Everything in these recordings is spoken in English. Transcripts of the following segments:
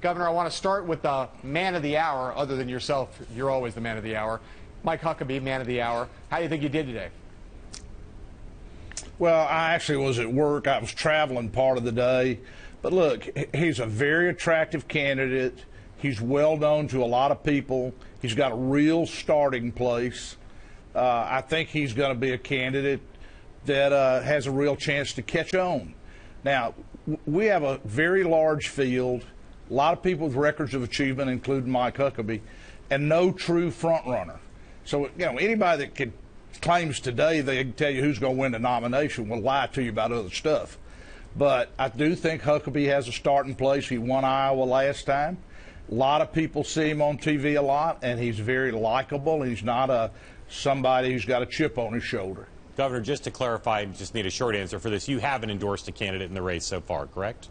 Governor, I want to start with the man of the hour. Other than yourself, you're always the man of the hour. Mike Huckabee, man of the hour. How do you think you did today? Well, I actually was at work. I was traveling part of the day. But look, he's a very attractive candidate. He's well known to a lot of people. He's got a real starting place. I think he's going to be a candidate that has a real chance to catch on. Now, we have a very large field, a lot of people with records of achievement, including Mike Huckabee, and no true front runner. So, anybody that claims today they can tell you who's going to win the nomination will lie to you about other stuff. But I do think Huckabee has a starting place. He won Iowa last time. A lot of people see him on TV a lot, and he's very likable. He's not somebody who's got a chip on his shoulder. Governor, just to clarify, just need a short answer for this. You haven't endorsed a candidate in the race so far, correct?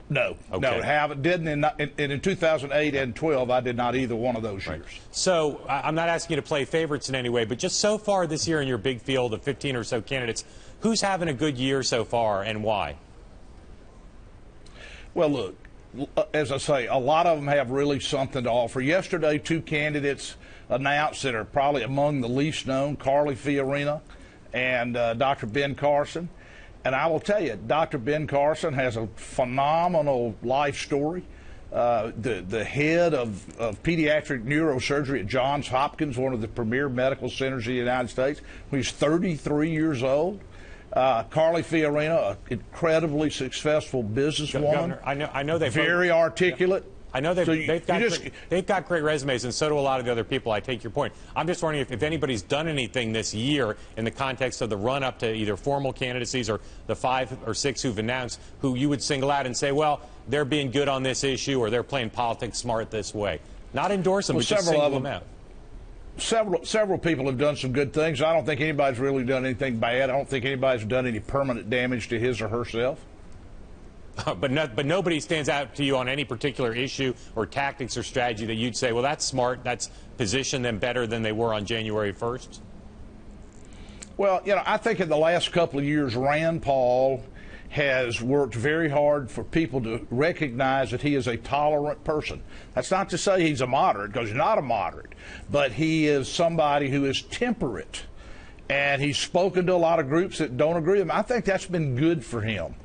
No, okay. No, haven't. Didn't in 2008 and 12. I did not either one of those years. So I'm not asking you to play favorites in any way, but just so far this year in your big field of 15 or so candidates, who's having a good year so far and why? Well, look, as I say, a lot of them have really something to offer. Yesterday, two candidates announced that are probably among the least known, Carly Fiorina and Dr. Ben Carson. And I will tell you, Dr. Ben Carson has a phenomenal life story. The head of pediatric neurosurgery at Johns Hopkins, one of the premier medical centers in the United States, he's 33 years old. Carly Fiorina, an incredibly successful businesswoman. Governor, I know they've very articulate. I know they've got great resumes, and so do a lot of the other people. I take your point. I'm just wondering if anybody's done anything this year in the context of the run-up to either formal candidacies or the 5 or 6 who've announced, who you would single out and say, well, they're being good on this issue or they're playing politics smart this way. Not endorse them, but just single them out. Several people have done some good things. I don't think anybody's really done anything bad. I don't think anybody's done any permanent damage to his or herself. But nobody stands out to you on any particular issue or tactics or strategy that you'd say, well, that's smart, that's positioned them better than they were on January 1st? Well, I think in the last couple of years, Rand Paul has worked very hard for people to recognize that he is a tolerant person. That's not to say he's a moderate, because he's not a moderate, but he is somebody who is temperate. And he's spoken to a lot of groups that don't agree with him. I think that's been good for him.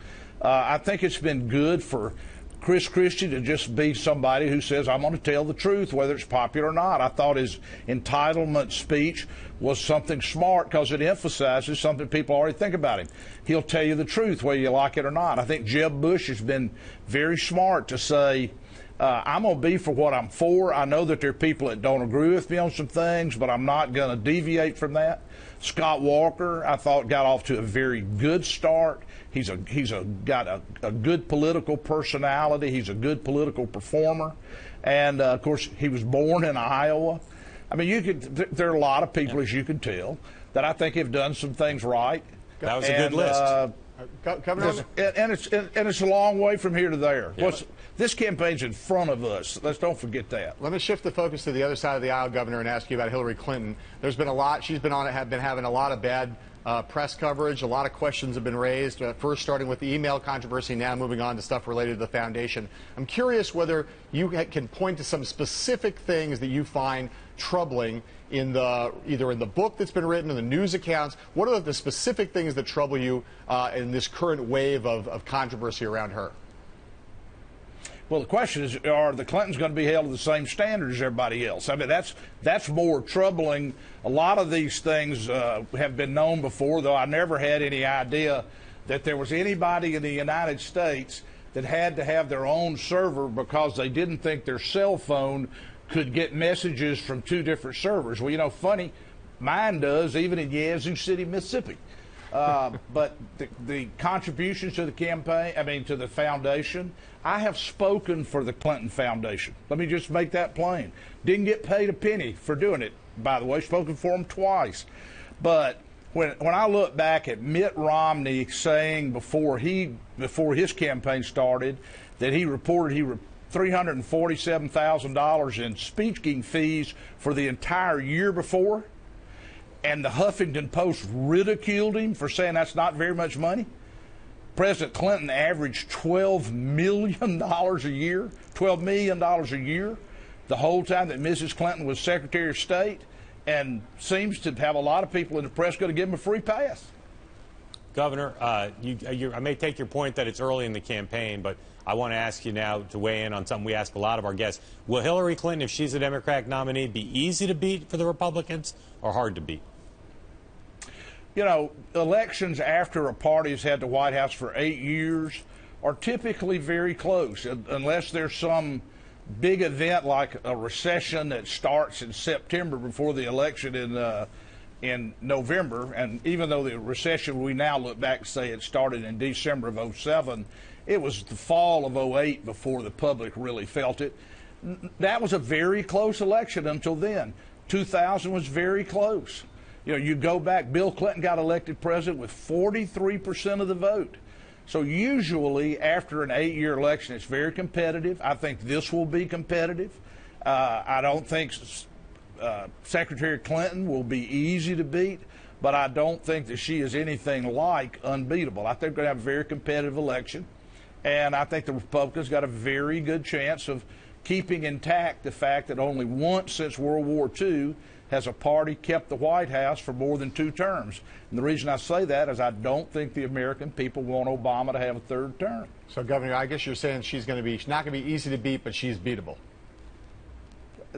I think it's been good for Chris Christie to just be somebody who says, I'm going to tell the truth, whether it's popular or not. I thought his entitlement speech was something smart because it emphasizes something people already think about him. He'll tell you the truth, whether you like it or not. I think Jeb Bush has been very smart to say, I'm going to be for what I'm for. I know that there are people that don't agree with me on some things, but I'm not going to deviate from that. Scott Walker, I thought, got off to a very good start. He's got a good political personality. He's a good political performer. And, of course, he was born in Iowa. I mean, there are a lot of people, as you can tell, that I think have done some things right. That was a good list. Governor, and it's a long way from here to there. Yeah. This campaign's in front of us. Let's don't forget that. let me shift the focus to the other side of the aisle, Governor, and ask you about Hillary Clinton. There's been a lot. She's been having a lot of bad press coverage. A lot of questions have been raised, first starting with the email controversy, now moving on to stuff related to the foundation. I'm curious whether you can point to some specific things that you find troubling either in the book that's been written, in the news accounts. What are the specific things that trouble you in this current wave of controversy around her? Well, the question is, are the Clintons going to be held to the same standard as everybody else? I mean, that's more troubling. A lot of these things have been known before, though I never had any idea that there was anybody in the United States that had to have their own server because they didn't think their cell phone could get messages from 2 different servers. Well, funny, mine does, even in Yazoo City, Mississippi. But the contributions to the campaign, to the foundation, I have spoken for the Clinton Foundation. Let me just make that plain. Didn't get paid a penny for doing it, by the way. Spoken for them twice. But when I look back at Mitt Romney saying before his campaign started that he reported $347,000 in speaking fees for the entire year before, and the Huffington Post ridiculed him for saying that's not very much money. President Clinton averaged $12 million a year, $12 million a year the whole time that Mrs. Clinton was Secretary of State, and seems to have a lot of people in the press going to give him a free pass. Governor, I may take your point that it's early in the campaign, but I want to ask you now to weigh in on something we ask a lot of our guests. Will Hillary Clinton, if she's a Democratic nominee, be easy to beat for the Republicans or hard to beat? You know, elections after a party has had the White House for 8 years are typically very close, unless there's some big event like a recession that starts in September before the election in November. And even though the recession, we now look back and say it started in December of 2007, it was the fall of 2008 before the public really felt it. That was a very close election until then. 2000 was very close. You know, you go back, Bill Clinton got elected president with 43% of the vote. So usually after an 8-year election, it's very competitive. I think this will be competitive. I don't think Secretary Clinton will be easy to beat, but I don't think that she is anything like unbeatable. I think we're going to have a very competitive election, and I think the Republicans got a very good chance of keeping intact the fact that only once since World War II has a party kept the White House for more than 2 terms. And the reason I say that is I don't think the American people want Obama to have a 3rd term. So, Governor, I guess you're saying she's not going to be easy to beat, but she's beatable.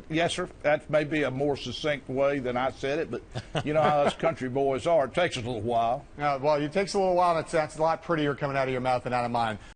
Yes, sir. That may be a more succinct way than I said it, but you know how us country boys are. It takes us a little while. Well, it takes a little while, and that's a lot prettier coming out of your mouth than out of mine.